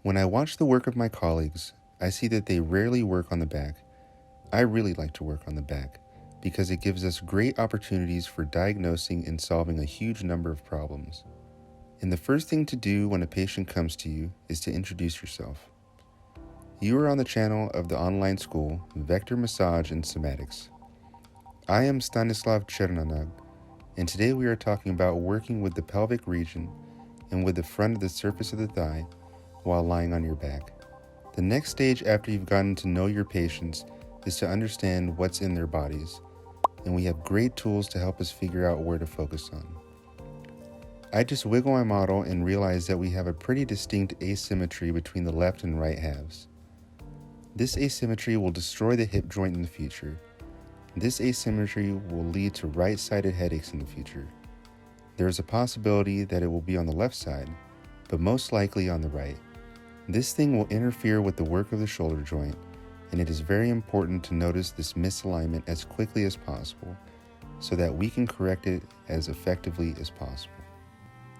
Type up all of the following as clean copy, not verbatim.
When I watch the work of my colleagues, I see that they rarely work on the back. I really like to work on the back because it gives us great opportunities for diagnosing and solving a huge number of problems. And the first thing to do when a patient comes to you is to introduce yourself. You are on the channel of the online school, Vector Massage and Somatics. I am Stanislav Chernonog, and today we are talking about working with the pelvic region and with the front of the surface of the thigh while lying on your back. The next stage after you've gotten to know your patients is to understand what's in their bodies, and we have great tools to help us figure out where to focus on. I just wiggle my model and realize that we have a pretty distinct asymmetry between the left and right halves. This asymmetry will destroy the hip joint in the future. This asymmetry will lead to right-sided headaches in the future. There is a possibility that it will be on the left side, but most likely on the right. This thing will interfere with the work of the shoulder joint, and it is very important to notice this misalignment as quickly as possible so that we can correct it as effectively as possible.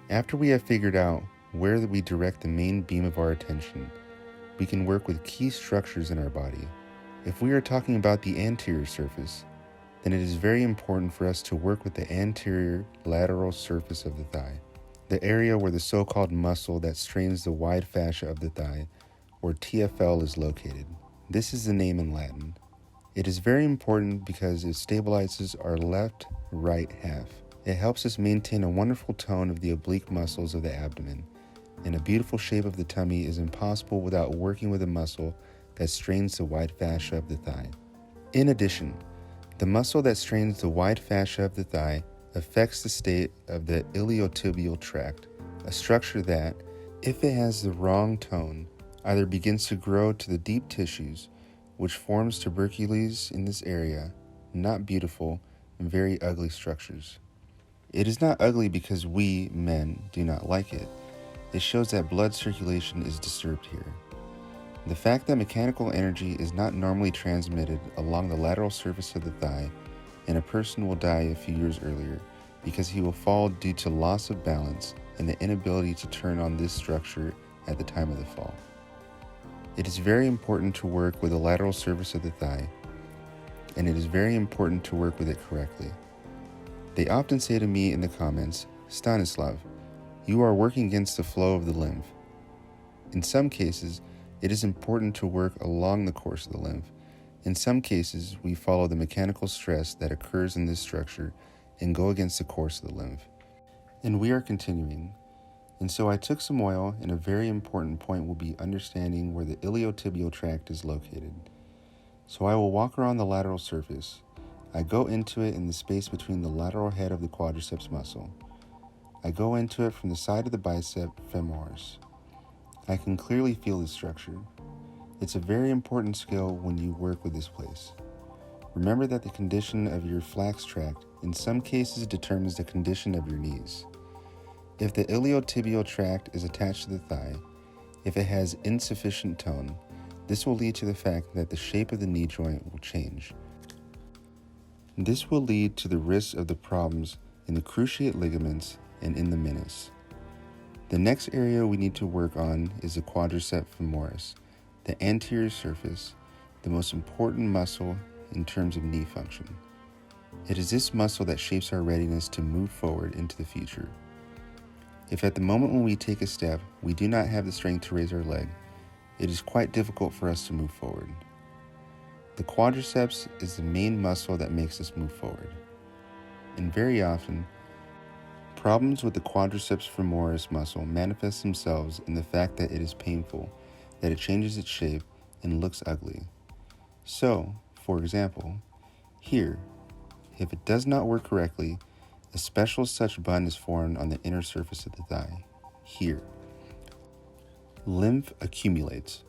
After we have figured out where we direct the main beam of our attention, we can work with key structures in our body. If we are talking about the anterior surface, then it is very important for us to work with the anterior lateral surface of the thigh, the area where the so-called muscle that strains the wide fascia of the thigh, or TFL, is located. This is the name in Latin. It is very important because it stabilizes our left-right half. It helps us maintain a wonderful tone of the oblique muscles of the abdomen, and a beautiful shape of the tummy is impossible without working with a muscle that strains the wide fascia of the thigh. In addition, the muscle that strains the wide fascia of the thigh affects the state of the iliotibial tract, a structure that, if it has the wrong tone, either begins to grow to the deep tissues, which forms tubercules in this area, not beautiful and very ugly structures. It is not ugly because we, men, do not like it. It shows that blood circulation is disturbed here. The fact that mechanical energy is not normally transmitted along the lateral surface of the thigh, and a person will die a few years earlier because he will fall due to loss of balance and the inability to turn on this structure at the time of the fall. It is very important to work with the lateral surface of the thigh, and it is very important to work with it correctly. They often say to me in the comments, "Stanislav, you are working against the flow of the lymph." In some cases, it is important to work along the course of the lymph. In some cases, we follow the mechanical stress that occurs in this structure and go against the course of the lymph. And we are continuing. And so I took some oil, and a very important point will be understanding where the iliotibial tract is located. So I will walk around the lateral surface. I go into it in the space between the lateral head of the quadriceps muscle. I go into it from the side of the bicep femoris. I can clearly feel the structure. It's a very important skill when you work with this place. Remember that the condition of your flex tract in some cases determines the condition of your knees. If the iliotibial tract is attached to the thigh, if it has insufficient tone, this will lead to the fact that the shape of the knee joint will change. This will lead to the risk of the problems in the cruciate ligaments and in the meniscus. The next area we need to work on is the quadriceps femoris, the anterior surface, the most important muscle in terms of knee function. It is this muscle that shapes our readiness to move forward into the future. If at the moment when we take a step, we do not have the strength to raise our leg, it is quite difficult for us to move forward. The quadriceps is the main muscle that makes us move forward. And very often, problems with the quadriceps femoris muscle manifest themselves in the fact that it is painful, that it changes its shape and looks ugly. So, for example, here, if it does not work correctly, a special such bun is formed on the inner surface of the thigh, here. Lymph accumulates.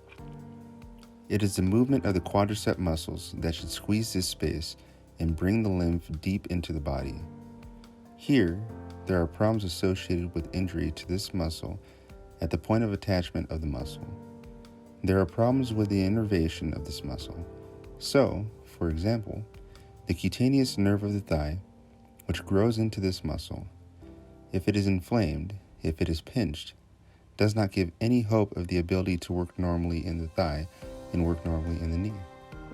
It is the movement of the quadricep muscles that should squeeze this space and bring the lymph deep into the body. Here, there are problems associated with injury to this muscle at the point of attachment of the muscle. There are problems with the innervation of this muscle. So, for example, the cutaneous nerve of the thigh, which grows into this muscle, if it is inflamed, if it is pinched, does not give any hope of the ability to work normally in the thigh and work normally in the knee.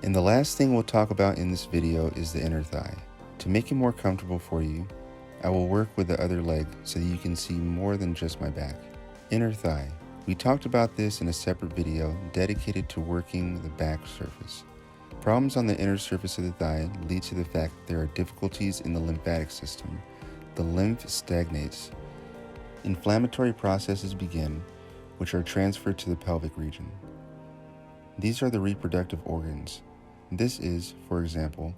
And the last thing we'll talk about in this video is the inner thigh. To make it more comfortable for you, I will work with the other leg so that you can see more than just my back. Inner thigh. We talked about this in a separate video dedicated to working the back surface. Problems on the inner surface of the thigh lead to the fact that there are difficulties in the lymphatic system. The lymph stagnates. Inflammatory processes begin, which are transferred to the pelvic region. These are the reproductive organs. This is, for example,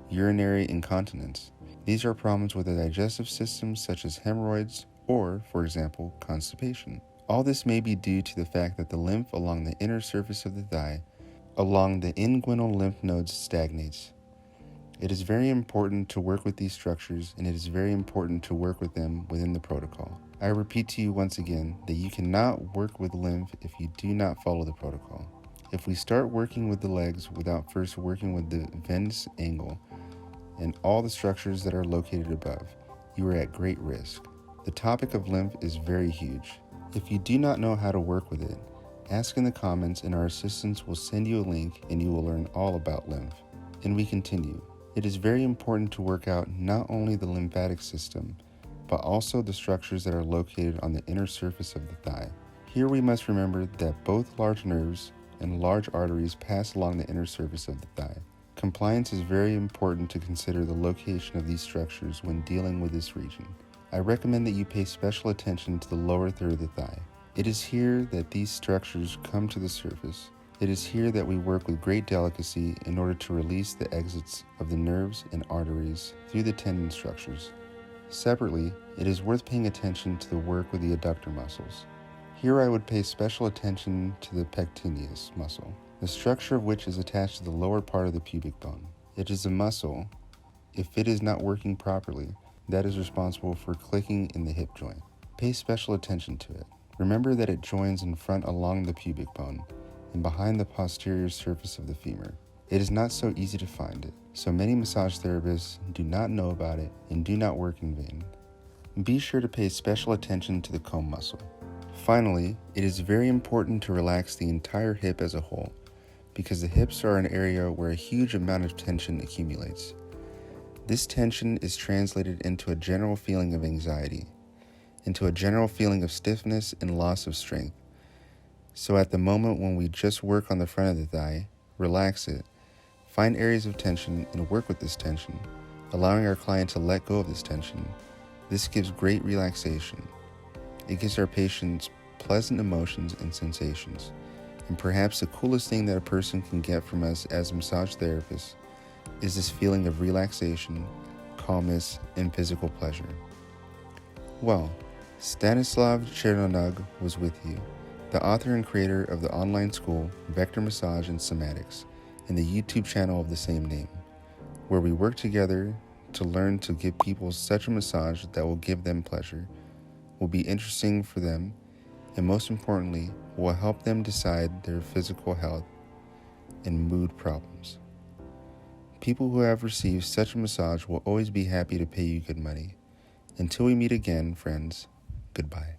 urinary incontinence. These are problems with the digestive system such as hemorrhoids or, for example, constipation. All this may be due to the fact that the lymph along the inner surface of the thigh, along the inguinal lymph nodes, stagnates. It is very important to work with these structures, and it is very important to work with them within the protocol. I repeat to you once again that you cannot work with lymph if you do not follow the protocol. If we start working with the legs without first working with the venous angle and all the structures that are located above, you are at great risk. The topic of lymph is very huge. If you do not know how to work with it, ask in the comments and our assistants will send you a link and you will learn all about lymph. And we continue. It is very important to work out not only the lymphatic system, but also the structures that are located on the inner surface of the thigh. Here we must remember that both large nerves and large arteries pass along the inner surface of the thigh. Compliance is very important to consider the location of these structures when dealing with this region. I recommend that you pay special attention to the lower third of the thigh. It is here that these structures come to the surface. It is here that we work with great delicacy in order to release the exits of the nerves and arteries through the tendon structures. Separately, it is worth paying attention to the work with the adductor muscles. Here I would pay special attention to the pectineus muscle, the structure of which is attached to the lower part of the pubic bone. It is a muscle, if it is not working properly, that is responsible for clicking in the hip joint. Pay special attention to it. Remember that it joins in front along the pubic bone and behind the posterior surface of the femur. It is not so easy to find it, so many massage therapists do not know about it and do not work in vain. Be sure to pay special attention to the comb muscle. Finally, it is very important to relax the entire hip as a whole, because the hips are an area where a huge amount of tension accumulates. This tension is translated into a general feeling of anxiety, into a general feeling of stiffness and loss of strength. So at the moment when we just work on the front of the thigh, relax it, find areas of tension and work with this tension, allowing our client to let go of this tension. This gives great relaxation. It gives our patients pleasant emotions and sensations. And perhaps the coolest thing that a person can get from us as a massage therapist is this feeling of relaxation, calmness, and physical pleasure. Well, Stanislav Chernonog was with you, the author and creator of the online school Vector Massage and Somatics, and the YouTube channel of the same name, where we work together to learn to give people such a massage that will give them pleasure, will be interesting for them, and most importantly, will help them decide their physical health and mood problems. People who have received such a massage will always be happy to pay you good money. Until we meet again, friends, goodbye.